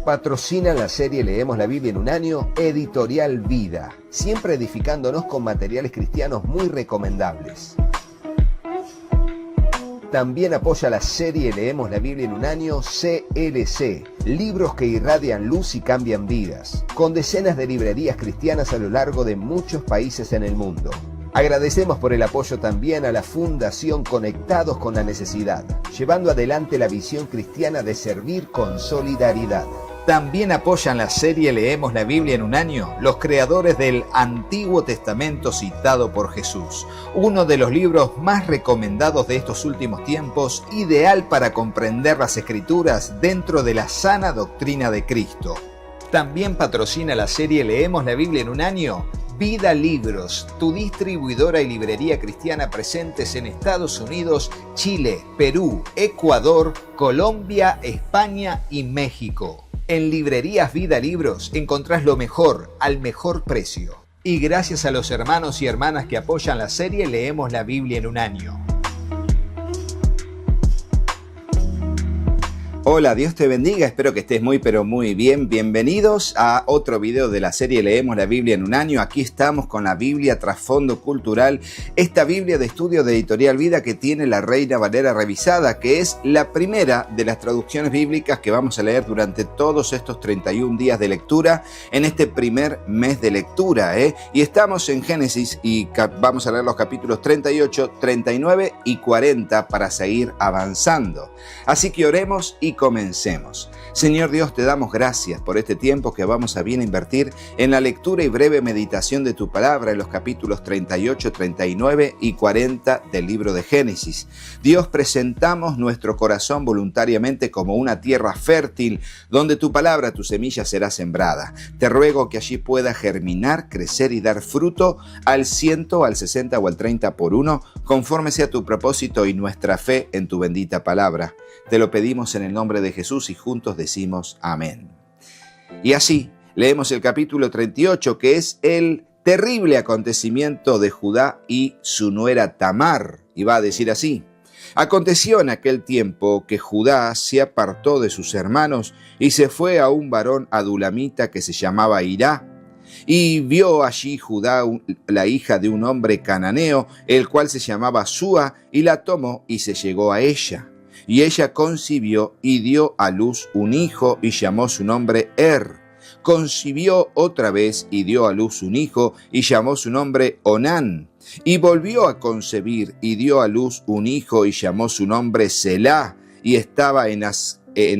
Patrocina la serie Leemos la Biblia en un año, Editorial Vida, siempre edificándonos con materiales cristianos muy recomendables. También apoya la serie Leemos la Biblia en un año, CLC, libros que irradian luz y cambian vidas, con decenas de librerías cristianas a lo largo de muchos países en el mundo. Agradecemos por el apoyo también a la Fundación Conectados con la Necesidad, llevando adelante la visión cristiana de servir con solidaridad. También apoyan la serie Leemos la Biblia en un año los creadores del Antiguo Testamento citado por Jesús, uno de los libros más recomendados de estos últimos tiempos, ideal para comprender las Escrituras dentro de la sana doctrina de Cristo. También patrocina la serie Leemos la Biblia en un año Vida Libros, tu distribuidora y librería cristiana presentes en Estados Unidos, Chile, Perú, Ecuador, Colombia, España y México. En Librerías Vida Libros encontrás lo mejor al mejor precio. Y gracias a los hermanos y hermanas que apoyan la serie Leemos la Biblia en un año. Hola, Dios te bendiga, espero que estés muy pero muy bien. Bienvenidos a otro video de la serie Leemos la Biblia en un año. Aquí estamos con la Biblia Trasfondo Cultural, esta Biblia de estudio de Editorial Vida que tiene la Reina Valera revisada, que es la primera de las traducciones bíblicas que vamos a leer durante todos estos 31 días de lectura, en este primer mes de lectura. Y estamos en Génesis y vamos a leer los capítulos 38, 39 y 40 para seguir avanzando. Así que oremos y comencemos. Señor Dios, te damos gracias por este tiempo que vamos a bien invertir en la lectura y breve meditación de tu palabra en los capítulos 38, 39 y 40 del libro de Génesis. Dios, presentamos nuestro corazón voluntariamente como una tierra fértil donde tu palabra, tu semilla será sembrada. Te ruego que allí pueda germinar, crecer y dar fruto al 100, al 60 o al 30 por uno, conforme sea tu propósito y nuestra fe en tu bendita palabra. Te lo pedimos en el nombre de Jesús y juntos decimos amén. Y así leemos el capítulo 38, que es el terrible acontecimiento de Judá y su nuera Tamar. Y va a decir así: aconteció en aquel tiempo que Judá se apartó de sus hermanos y se fue a un varón adulamita que se llamaba Hirá. Y vio allí Judá la hija de un hombre cananeo, el cual se llamaba Súa, y la tomó y se llegó a ella. Y ella concibió y dio a luz un hijo y llamó su nombre Concibió otra vez y dio a luz un hijo y llamó su nombre Onán. Y volvió a concebir y dio a luz un hijo y llamó su nombre Selá. Y estaba en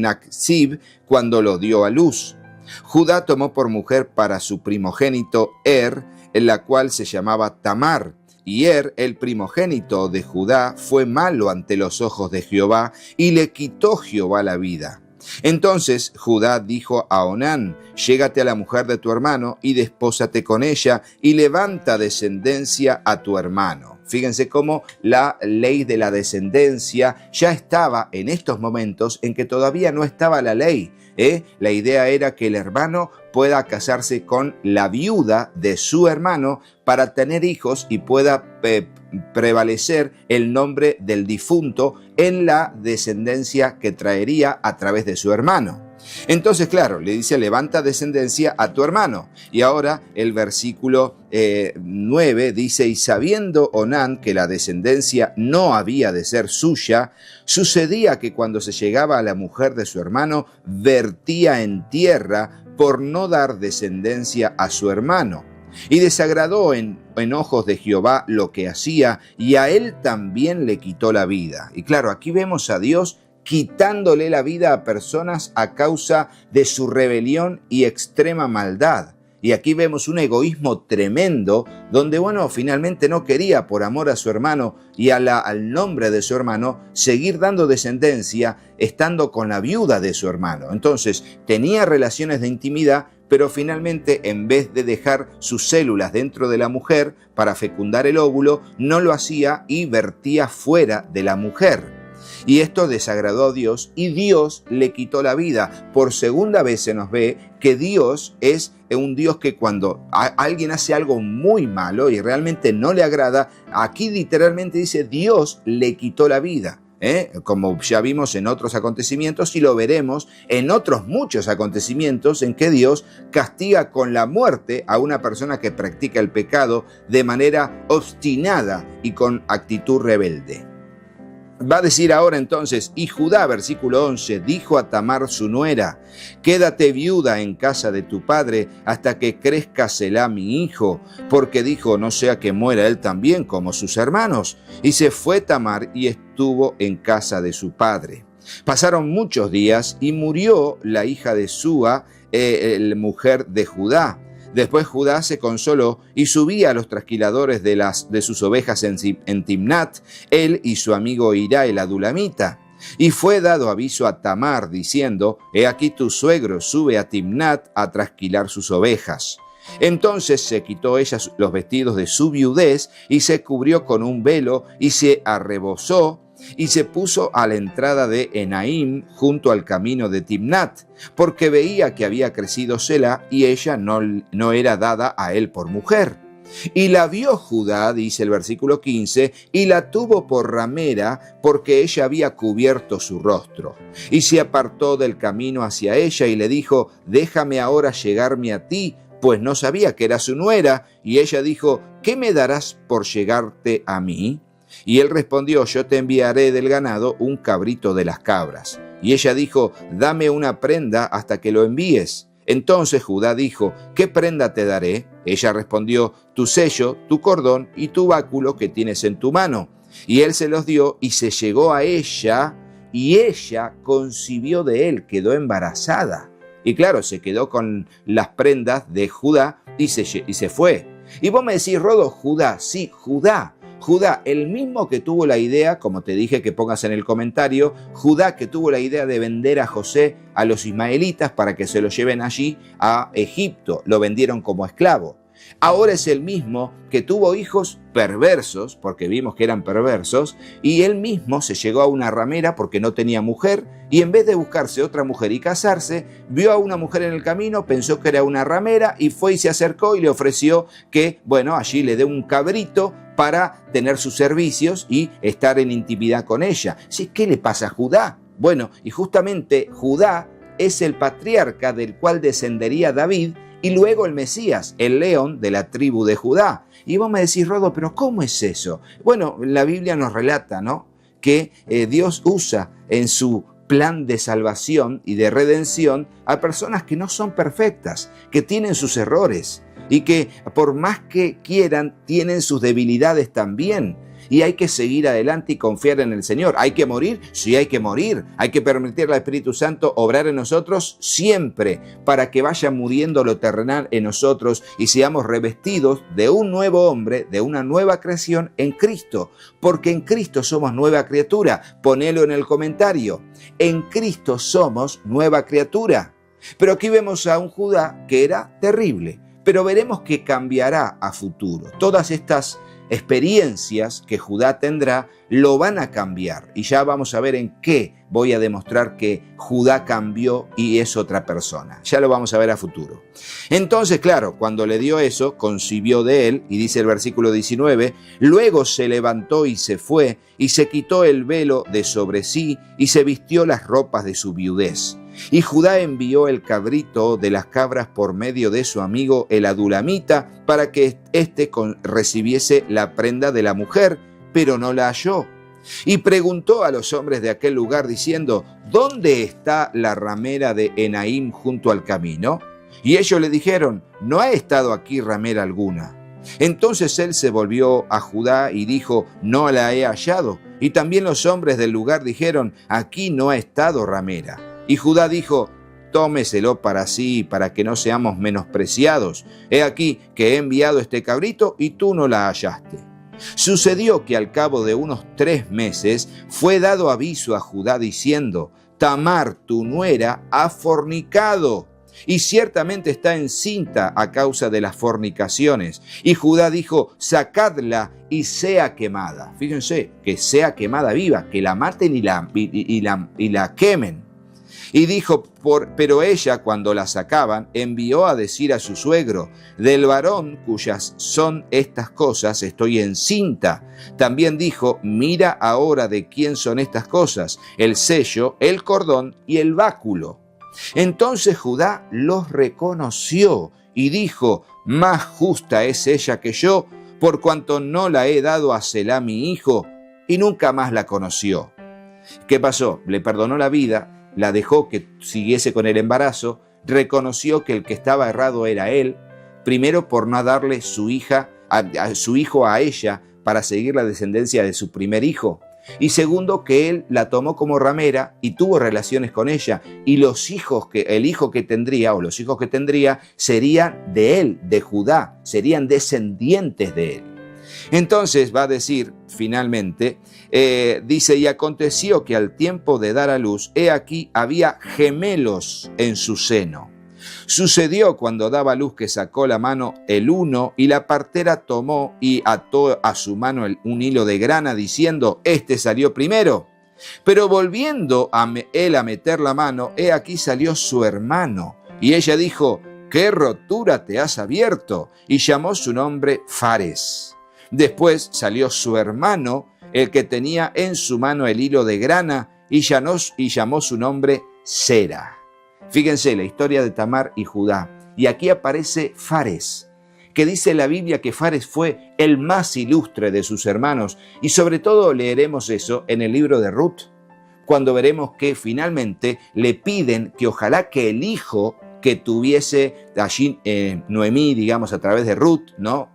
Acsib cuando lo dio a luz. Judá tomó por mujer para su primogénito en la cual se llamaba Tamar. Y el primogénito de Judá, fue malo ante los ojos de Jehová, y le quitó Jehová la vida. Entonces Judá dijo a Onán: llégate a la mujer de tu hermano, y despósate con ella, y levanta descendencia a tu hermano. Fíjense cómo la ley de la descendencia ya estaba en estos momentos en que todavía no estaba la ley. La idea era que el hermano pueda casarse con la viuda de su hermano para tener hijos y pueda prevalecer el nombre del difunto en la descendencia que traería a través de su hermano. Entonces, claro, le dice: levanta descendencia a tu hermano. Y ahora el versículo 9 dice: y sabiendo Onán que la descendencia no había de ser suya, sucedía que cuando se llegaba a la mujer de su hermano, vertía en tierra por no dar descendencia a su hermano. Y desagradó en ojos de Jehová lo que hacía, y a él también le quitó la vida. Y claro, aquí vemos a Dios quitándole la vida a personas a causa de su rebelión y extrema maldad. Y aquí vemos un egoísmo tremendo, donde, finalmente no quería, por amor a su hermano y al nombre de su hermano, seguir dando descendencia, estando con la viuda de su hermano. Entonces, tenía relaciones de intimidad, pero finalmente, en vez de dejar sus células dentro de la mujer para fecundar el óvulo, no lo hacía y vertía fuera de la mujer. Y esto desagradó a Dios y Dios le quitó la vida. Por segunda vez se nos ve que Dios es un Dios que cuando alguien hace algo muy malo y realmente no le agrada, aquí literalmente dice: Dios le quitó la vida. como ya vimos en otros acontecimientos y lo veremos en otros muchos acontecimientos en que Dios castiga con la muerte a una persona que practica el pecado de manera obstinada y con actitud rebelde. Va a decir ahora entonces, y Judá, versículo 11, dijo a Tamar su nuera, quédate viuda en casa de tu padre hasta que crezca Selá mi hijo, porque dijo, no sea que muera él también como sus hermanos. Y se fue Tamar y estuvo en casa de su padre. Pasaron muchos días y murió la hija de Súa, la mujer de Judá. Después Judá se consoló y subía a los trasquiladores de sus ovejas en Timnat, él y su amigo Hirá el adulamita. Y fue dado aviso a Tamar, diciendo, he aquí tu suegro sube a Timnat a trasquilar sus ovejas. Entonces se quitó ella los vestidos de su viudez y se cubrió con un velo y se arrebozó y se puso a la entrada de Enaim junto al camino de Timnat, porque veía que había crecido Selá y ella no era dada a él por mujer. Y la vio Judá, dice el versículo 15, y la tuvo por ramera porque ella había cubierto su rostro. Y se apartó del camino hacia ella y le dijo, déjame ahora llegarme a ti, pues no sabía que era su nuera. Y ella dijo, ¿qué me darás por llegarte a mí? Y él respondió, yo te enviaré del ganado un cabrito de las cabras. Y ella dijo, dame una prenda hasta que lo envíes. Entonces Judá dijo, ¿qué prenda te daré? Ella respondió, tu sello, tu cordón y tu báculo que tienes en tu mano. Y él se los dio y se llegó a ella, y ella concibió de él, quedó embarazada. Y claro, se quedó con las prendas de Judá y se fue. Y vos me decís, Rodo, Judá, sí, Judá. Judá, el mismo que tuvo la idea, como te dije que pongas en el comentario, Judá que tuvo la idea de vender a José a los ismaelitas para que se lo lleven allí a Egipto, lo vendieron como esclavo. Ahora es el mismo que tuvo hijos perversos, porque vimos que eran perversos, y él mismo se llegó a una ramera porque no tenía mujer, y en vez de buscarse otra mujer y casarse, vio a una mujer en el camino, pensó que era una ramera, y fue y se acercó y le ofreció que, bueno, allí le dé un cabrito para tener sus servicios y estar en intimidad con ella. ¿Sí? ¿Qué le pasa a Judá? Bueno, y justamente Judá es el patriarca del cual descendería David, y luego el Mesías, el león de la tribu de Judá. Y vos me decís, Rodo, ¿pero cómo es eso? Bueno, la Biblia nos relata, ¿no?, que Dios usa en su plan de salvación y de redención a personas que no son perfectas, que tienen sus errores y que por más que quieran, tienen sus debilidades también. Y hay que seguir adelante y confiar en el Señor. ¿Hay que morir? Sí, hay que morir. Hay que permitir al Espíritu Santo obrar en nosotros siempre para que vaya muriendo lo terrenal en nosotros y seamos revestidos de un nuevo hombre, de una nueva creación en Cristo. Porque en Cristo somos nueva criatura. Ponelo en el comentario. En Cristo somos nueva criatura. Pero aquí vemos a un Judá que era terrible. Pero veremos que cambiará a futuro. Todas estas experiencias que Judá tendrá lo van a cambiar y ya vamos a ver en qué voy a demostrar que Judá cambió y es otra persona. Ya lo vamos a ver a futuro. Entonces, claro, cuando le dio eso, concibió de él, y dice el versículo 19, luego se levantó y se fue, y se quitó el velo de sobre sí, y se vistió las ropas de su viudez. Y Judá envió el cabrito de las cabras por medio de su amigo el adulamita para que éste recibiese la prenda de la mujer, pero no la halló. Y preguntó a los hombres de aquel lugar diciendo, ¿dónde está la ramera de Enaim junto al camino? Y ellos le dijeron, no ha estado aquí ramera alguna. Entonces él se volvió a Judá y dijo, no la he hallado. Y también los hombres del lugar dijeron, aquí no ha estado ramera. Y Judá dijo, tómeselo para sí, para que no seamos menospreciados. He aquí que he enviado este cabrito y tú no la hallaste. Sucedió que al cabo de unos 3 meses fue dado aviso a Judá diciendo, Tamar, tu nuera, ha fornicado, y ciertamente está encinta a causa de las fornicaciones. Y Judá dijo, sacadla y sea quemada. Fíjense, que sea quemada viva, que la maten y la quemen. Y dijo, pero ella, cuando la sacaban, envió a decir a su suegro: del varón cuyas son estas cosas estoy encinta. También dijo: mira ahora de quién son estas cosas, el sello, el cordón y el báculo. Entonces Judá los reconoció y dijo: más justa es ella que yo, por cuanto no la he dado a Selá mi hijo. Y nunca más la conoció. ¿Qué pasó? Le perdonó la vida, la dejó que siguiese con el embarazo, reconoció que el que estaba errado era él, primero por no darle su hijo a ella para seguir la descendencia de su primer hijo, y segundo que él la tomó como ramera y tuvo relaciones con ella, y el hijo que tendría serían de él, de Judá, serían descendientes de él. Entonces va a decir finalmente, dice: y aconteció que al tiempo de dar a luz, he aquí había gemelos en su seno. Sucedió cuando daba a luz que sacó la mano el uno, y la partera tomó y ató a su mano un hilo de grana, diciendo: este salió primero. Pero volviendo él a meter la mano, he aquí salió su hermano. Y ella dijo: ¿qué rotura te has abierto? Y llamó su nombre Fares. Después salió su hermano, el que tenía en su mano el hilo de grana, y llamó su nombre Sera. Fíjense la historia de Tamar y Judá. Y aquí aparece Fares, que dice la Biblia que Fares fue el más ilustre de sus hermanos. Y sobre todo leeremos eso en el libro de Ruth, cuando veremos que finalmente le piden que ojalá que el hijo que tuviese allí Noemí, digamos, a través de Ruth, ¿no?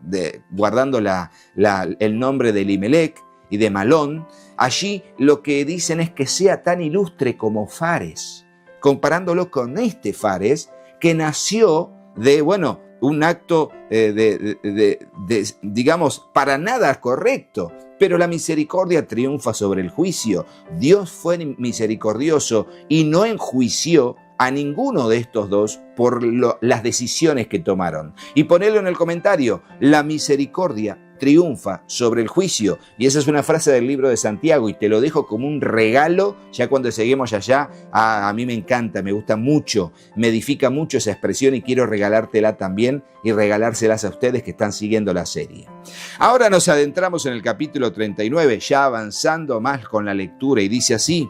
Guardando el nombre de Elimelec y de Malón, allí lo que dicen es que sea tan ilustre como Fares, comparándolo con este Fares que nació de, un acto digamos, para nada correcto. Pero la misericordia triunfa sobre el juicio. Dios fue misericordioso y no enjuició a ninguno de estos dos por las decisiones que tomaron. Y ponelo en el comentario: la misericordia triunfa sobre el juicio. Y esa es una frase del libro de Santiago, y te lo dejo como un regalo, ya cuando seguimos allá. A mí me encanta, me gusta mucho, me edifica mucho esa expresión, y quiero regalártela también y regalárselas a ustedes que están siguiendo la serie. Ahora nos adentramos en el capítulo 39, ya avanzando más con la lectura, y dice así: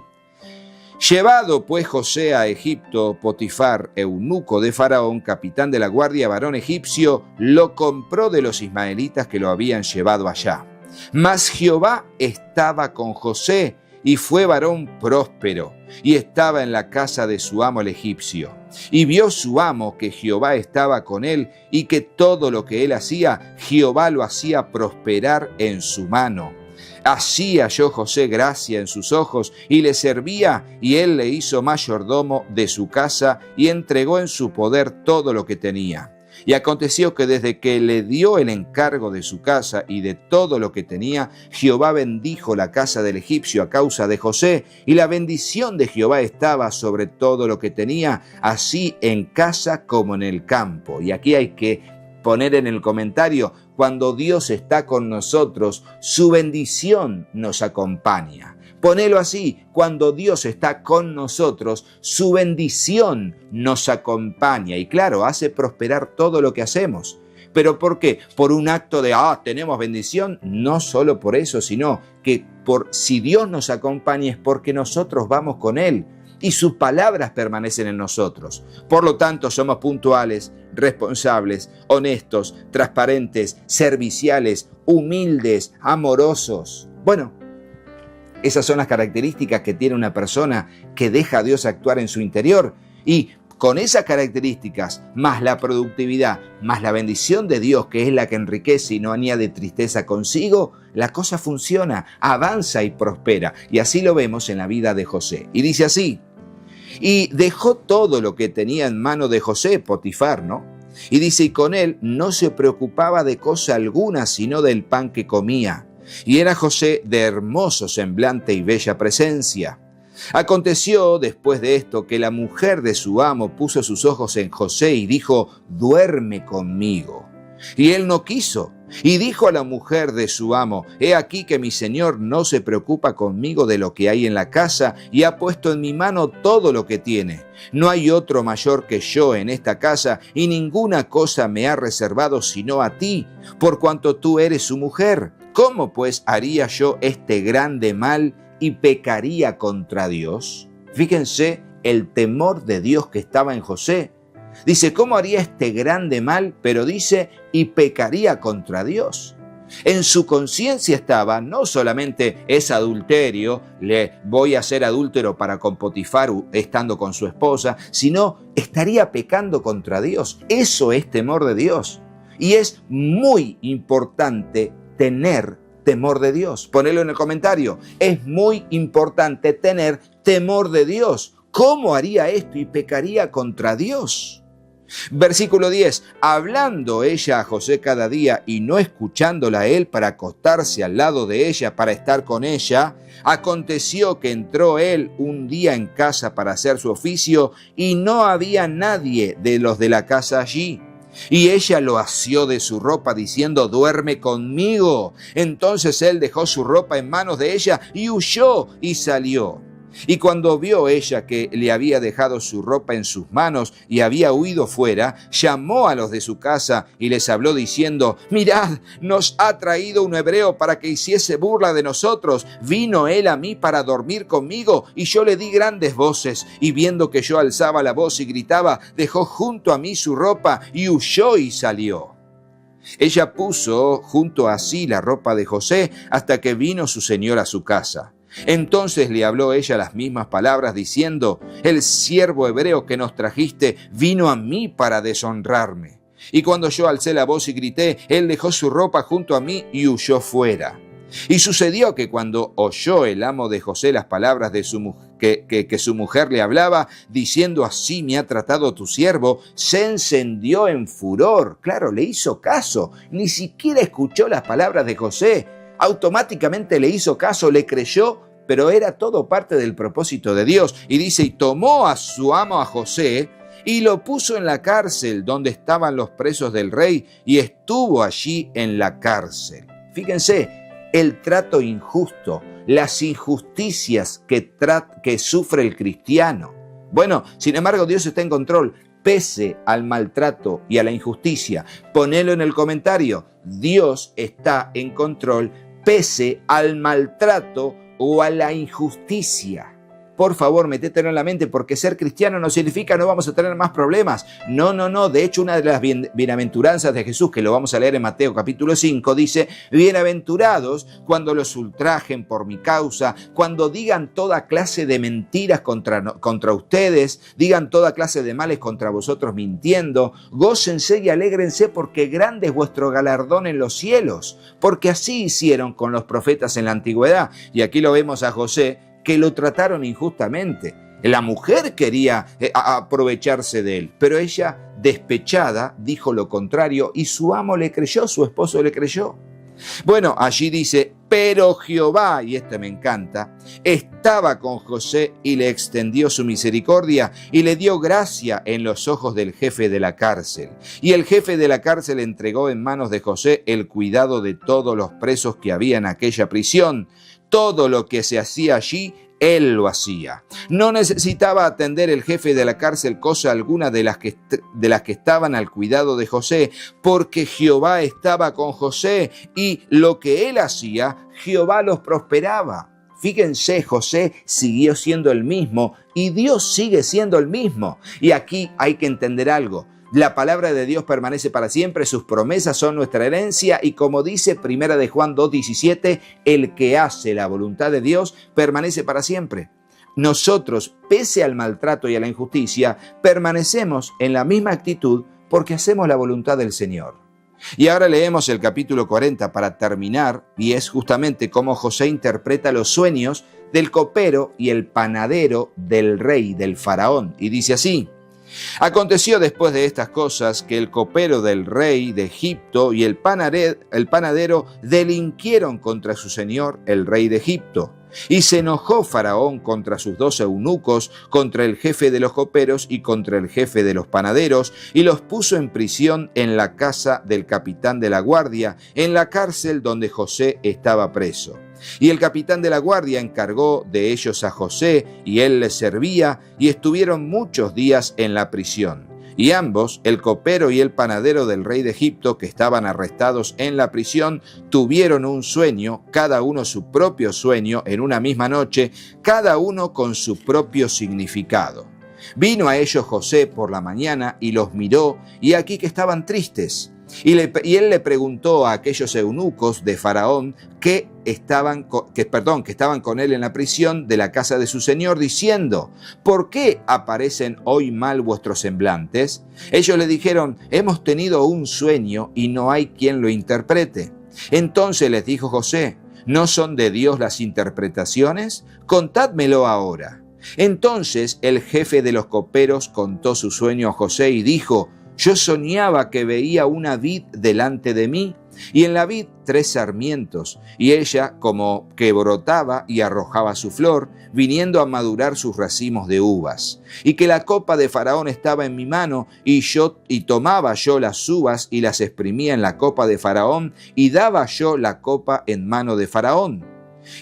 llevado pues José a Egipto, Potifar, eunuco de Faraón, capitán de la guardia, varón egipcio, lo compró de los ismaelitas que lo habían llevado allá. Mas Jehová estaba con José, y fue varón próspero, y estaba en la casa de su amo el egipcio. Y vio su amo que Jehová estaba con él, y que todo lo que él hacía, Jehová lo hacía prosperar en su mano. Así halló José gracia en sus ojos, y le servía, y él le hizo mayordomo de su casa, y entregó en su poder todo lo que tenía. Y aconteció que desde que le dio el encargo de su casa y de todo lo que tenía, Jehová bendijo la casa del egipcio a causa de José, y la bendición de Jehová estaba sobre todo lo que tenía, así en casa como en el campo. Y aquí hay que poner en el comentario: cuando Dios está con nosotros, su bendición nos acompaña. Ponelo así: cuando Dios está con nosotros, su bendición nos acompaña. Y claro, hace prosperar todo lo que hacemos. ¿Pero por qué? ¿Por un acto de, tenemos bendición? No solo por eso, sino que si Dios nos acompaña es porque nosotros vamos con Él, y sus palabras permanecen en nosotros. Por lo tanto, somos puntuales, responsables, honestos, transparentes, serviciales, humildes, amorosos. Bueno, esas son las características que tiene una persona que deja a Dios actuar en su interior. Y con esas características, más la productividad, más la bendición de Dios, que es la que enriquece y no añade tristeza consigo, la cosa funciona, avanza y prospera. Y así lo vemos en la vida de José. Y dice así: y dejó todo lo que tenía en mano de José, Potifar, ¿no? Y dice: y con él no se preocupaba de cosa alguna, sino del pan que comía. Y era José de hermoso semblante y bella presencia. Aconteció después de esto que la mujer de su amo puso sus ojos en José y dijo: duerme conmigo. Y él no quiso. Y dijo a la mujer de su amo: he aquí que mi señor no se preocupa conmigo de lo que hay en la casa, y ha puesto en mi mano todo lo que tiene. No hay otro mayor que yo en esta casa, y ninguna cosa me ha reservado sino a ti, por cuanto tú eres su mujer. ¿Cómo pues haría yo este grande mal y pecaría contra Dios? Fíjense el temor de Dios que estaba en José. Dice, ¿cómo haría este grande mal? Pero dice, y pecaría contra Dios. En su conciencia estaba, no solamente es adulterio, le voy a ser adúltero para con Potifar estando con su esposa, sino estaría pecando contra Dios. Eso es temor de Dios. Y es muy importante tener temor de Dios. Ponelo en el comentario. Es muy importante tener temor de Dios. ¿Cómo haría esto y pecaría contra Dios? Versículo 10. Hablando ella a José cada día y no escuchándola a él para acostarse al lado de ella, para estar con ella, aconteció que entró él un día en casa para hacer su oficio y no había nadie de los de la casa allí. Y ella lo asió de su ropa diciendo, duerme conmigo. Entonces él dejó su ropa en manos de ella y huyó y salió. Y cuando vio ella que le había dejado su ropa en sus manos y había huido fuera, llamó a los de su casa y les habló diciendo, mirad, nos ha traído un hebreo para que hiciese burla de nosotros. Vino él a mí para dormir conmigo y yo le di grandes voces, y viendo que yo alzaba la voz y gritaba, dejó junto a mí su ropa y huyó y salió. Ella puso junto a sí la ropa de José hasta que vino su señor a su casa. Entonces le habló ella las mismas palabras diciendo, el siervo hebreo que nos trajiste vino a mí para deshonrarme. Y cuando yo alcé la voz y grité, él dejó su ropa junto a mí y huyó fuera. Y sucedió que cuando oyó el amo de José las palabras de que su mujer le hablaba, diciendo, así me ha tratado tu siervo, se encendió en furor. Claro, le hizo caso, ni siquiera escuchó las palabras de José. Automáticamente le hizo caso, le creyó, pero era todo parte del propósito de Dios. Y dice, y tomó a su amo a José y lo puso en la cárcel donde estaban los presos del rey, y estuvo allí en la cárcel. Fíjense, el trato injusto, las injusticias que sufre el cristiano. Bueno, sin embargo, Dios está en control. Pese al maltrato y a la injusticia, ponelo en el comentario. Dios está en control pese al maltrato o a la injusticia. Por favor, métetelo en la mente, porque ser cristiano no significa no vamos a tener más problemas. No. De hecho, una de las bienaventuranzas de Jesús, que lo vamos a leer en Mateo capítulo 5, dice, bienaventurados cuando los ultrajen por mi causa, cuando digan toda clase de mentiras contra ustedes, digan toda clase de males contra vosotros mintiendo. Gócense y alégrense, porque grande es vuestro galardón en los cielos, porque así hicieron con los profetas en la antigüedad. Y aquí lo vemos a José, que lo trataron injustamente. La mujer quería aprovecharse de él, pero ella, despechada, dijo lo contrario y su amo le creyó, su esposo le creyó. Bueno, allí dice, pero Jehová, y me encanta, estaba con José y le extendió su misericordia y le dio gracia en los ojos del jefe de la cárcel. Y el jefe de la cárcel entregó en manos de José el cuidado de todos los presos que había en aquella prisión. Todo lo que se hacía allí, él lo hacía. No necesitaba atender el jefe de la cárcel cosa alguna de las que estaban al cuidado de José, porque Jehová estaba con José y lo que él hacía, Jehová los prosperaba. Fíjense, José siguió siendo el mismo y Dios sigue siendo el mismo. Y aquí hay que entender algo. La palabra de Dios permanece para siempre, sus promesas son nuestra herencia y como dice 1 de Juan 2:17, el que hace la voluntad de Dios permanece para siempre. Nosotros, pese al maltrato y a la injusticia, permanecemos en la misma actitud porque hacemos la voluntad del Señor. Y ahora leemos el capítulo 40 para terminar, y es justamente cómo José interpreta los sueños del copero y el panadero del rey, del faraón, y dice así: aconteció después de estas cosas que el copero del rey de Egipto y el panadero delinquieron contra su señor, el rey de Egipto. Y se enojó Faraón contra sus 2 eunucos, contra el jefe de los coperos y contra el jefe de los panaderos, y los puso en prisión en la casa del capitán de la guardia, en la cárcel donde José estaba preso. Y el capitán de la guardia encargó de ellos a José, y él les servía, y estuvieron muchos días en la prisión. Y ambos, el copero y el panadero del rey de Egipto, que estaban arrestados en la prisión, tuvieron un sueño, cada uno su propio sueño, en una misma noche, cada uno con su propio significado. Vino a ellos José por la mañana y los miró, y aquí que estaban tristes. Y él le preguntó a aquellos eunucos de Faraón que estaban con él en la prisión de la casa de su señor, diciendo: ¿por qué aparecen hoy mal vuestros semblantes? Ellos le dijeron: hemos tenido un sueño y no hay quien lo interprete. Entonces les dijo José: ¿no son de Dios las interpretaciones? Contádmelo ahora. Entonces el jefe de los coperos contó su sueño a José y dijo: yo soñaba que veía una vid delante de mí, y en la vid 3 sarmientos, y ella como que brotaba y arrojaba su flor, viniendo a madurar sus racimos de uvas. Y que la copa de Faraón estaba en mi mano, y tomaba yo las uvas y las exprimía en la copa de Faraón, y daba yo la copa en mano de Faraón.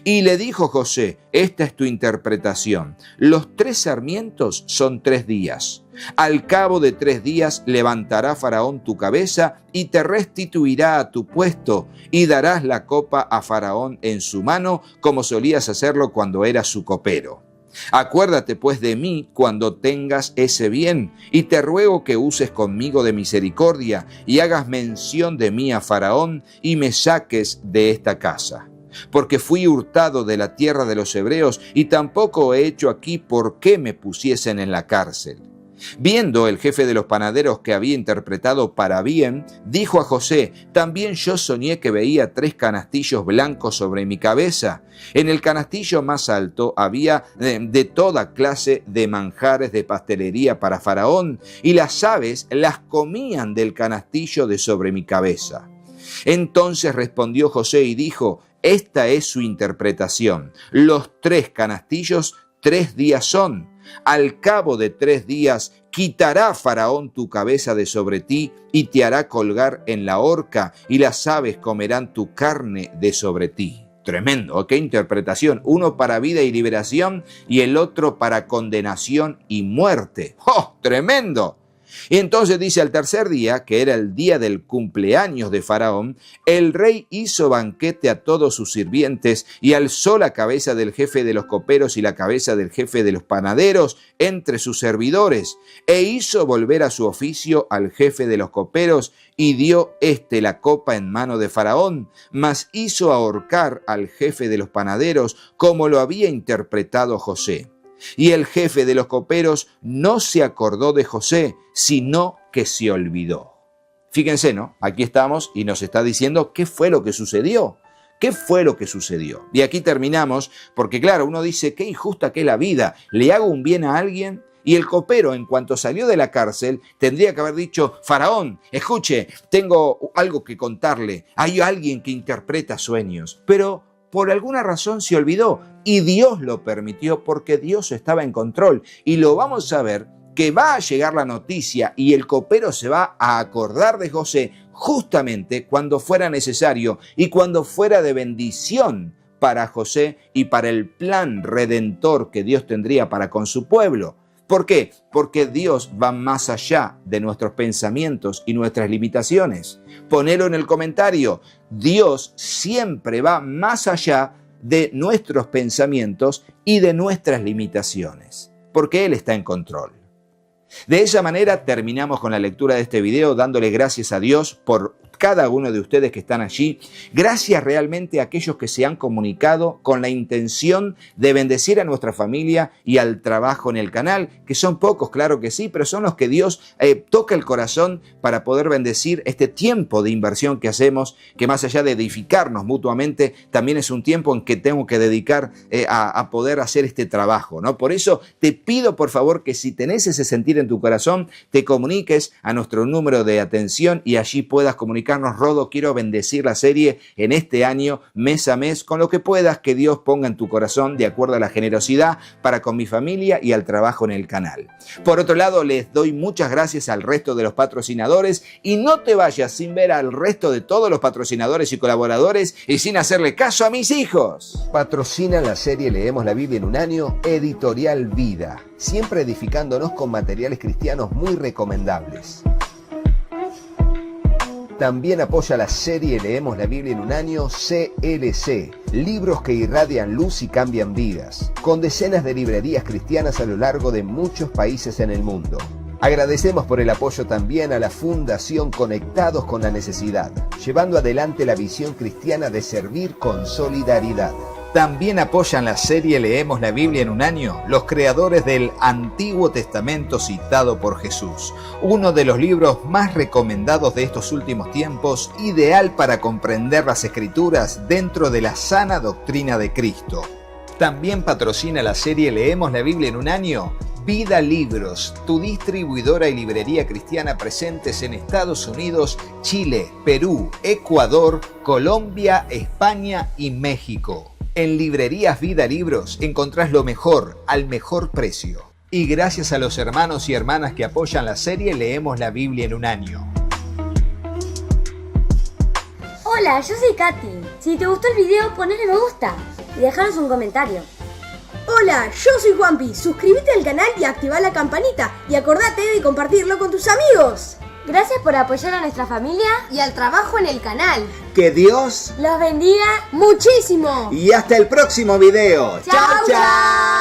Y le dijo José: esta es tu interpretación. Los 3 sarmientos son 3 días. Al cabo de 3 días levantará Faraón tu cabeza y te restituirá a tu puesto, y darás la copa a Faraón en su mano, como solías hacerlo cuando eras su copero. Acuérdate pues de mí cuando tengas ese bien, y te ruego que uses conmigo de misericordia, y hagas mención de mí a Faraón, y me saques de esta casa. Porque fui hurtado de la tierra de los hebreos, y tampoco he hecho aquí por qué me pusiesen en la cárcel. Viendo el jefe de los panaderos que había interpretado para bien, dijo a José: también yo soñé que veía 3 canastillos blancos sobre mi cabeza. En el canastillo más alto había de toda clase de manjares de pastelería para Faraón, y las aves las comían del canastillo de sobre mi cabeza. Entonces respondió José y dijo: esta es su interpretación. Los 3 canastillos 3 días son. Al cabo de 3 días quitará Faraón tu cabeza de sobre ti y te hará colgar en la horca, y las aves comerán tu carne de sobre ti. Tremendo, ¿qué interpretación? Uno para vida y liberación y el otro para condenación y muerte. ¡Oh, tremendo! Y entonces dice: al tercer día, que era el día del cumpleaños de Faraón, el rey hizo banquete a todos sus sirvientes y alzó la cabeza del jefe de los coperos y la cabeza del jefe de los panaderos entre sus servidores, e hizo volver a su oficio al jefe de los coperos, y dio la copa en mano de Faraón, mas hizo ahorcar al jefe de los panaderos, como lo había interpretado José. Y el jefe de los coperos no se acordó de José, sino que se olvidó. Fíjense, ¿no? Aquí estamos y nos está diciendo qué fue lo que sucedió. ¿Qué fue lo que sucedió? Y aquí terminamos, porque claro, uno dice: qué injusta que es la vida. ¿Le hago un bien a alguien? Y el copero, en cuanto salió de la cárcel, tendría que haber dicho: Faraón, escuche, tengo algo que contarle. Hay alguien que interpreta sueños. Pero por alguna razón se olvidó, y Dios lo permitió porque Dios estaba en control. Y lo vamos a ver, que va a llegar la noticia y el copero se va a acordar de José justamente cuando fuera necesario y cuando fuera de bendición para José y para el plan redentor que Dios tendría para con su pueblo. ¿Por qué? Porque Dios va más allá de nuestros pensamientos y nuestras limitaciones. Ponelo en el comentario. Dios siempre va más allá de nuestros pensamientos y de nuestras limitaciones, porque Él está en control. De esa manera terminamos con la lectura de este video, dándole gracias a Dios por cada uno de ustedes que están allí. Gracias realmente a aquellos que se han comunicado con la intención de bendecir a nuestra familia y al trabajo en el canal, que son pocos, claro que sí, pero son los que Dios toca el corazón para poder bendecir este tiempo de inversión que hacemos, que más allá de edificarnos mutuamente, también es un tiempo en que tengo que dedicar a poder hacer este trabajo, ¿no? Por eso te pido, por favor, que si tenés ese sentir en tu corazón, te comuniques a nuestro número de atención y allí puedas comunicar Carlos Rodo, quiero bendecir la serie en este año, mes a mes, con lo que puedas que Dios ponga en tu corazón de acuerdo a la generosidad para con mi familia y al trabajo en el canal. Por otro lado, les doy muchas gracias al resto de los patrocinadores y no te vayas sin ver al resto de todos los patrocinadores y colaboradores y sin hacerle caso a mis hijos. Patrocina la serie Leemos la Biblia en un año, Editorial Vida, siempre edificándonos con materiales cristianos muy recomendables. También apoya la serie Leemos la Biblia en un año, CLC, libros que irradian luz y cambian vidas, con decenas de librerías cristianas a lo largo de muchos países en el mundo. Agradecemos por el apoyo también a la Fundación Conectados con la Necesidad, llevando adelante la visión cristiana de servir con solidaridad. También apoyan la serie Leemos la Biblia en un año los creadores del Antiguo Testamento citado por Jesús, uno de los libros más recomendados de estos últimos tiempos, ideal para comprender las Escrituras dentro de la sana doctrina de Cristo. También patrocina la serie Leemos la Biblia en un año Vida Libros, tu distribuidora y librería cristiana presentes en Estados Unidos, Chile, Perú, Ecuador, Colombia, España y México. En Librerías Vida Libros encontrás lo mejor al mejor precio. Y gracias a los hermanos y hermanas que apoyan la serie Leemos la Biblia en un año. Hola, yo soy Katy. Si te gustó el video, ponle me gusta y dejanos un comentario. Hola, yo soy Juanpi. Suscríbete al canal y activa la campanita. Y acordate de compartirlo con tus amigos. Gracias por apoyar a nuestra familia Y al trabajo en el canal. Que Dios los bendiga muchísimo. y hasta el próximo video. Chau, chau.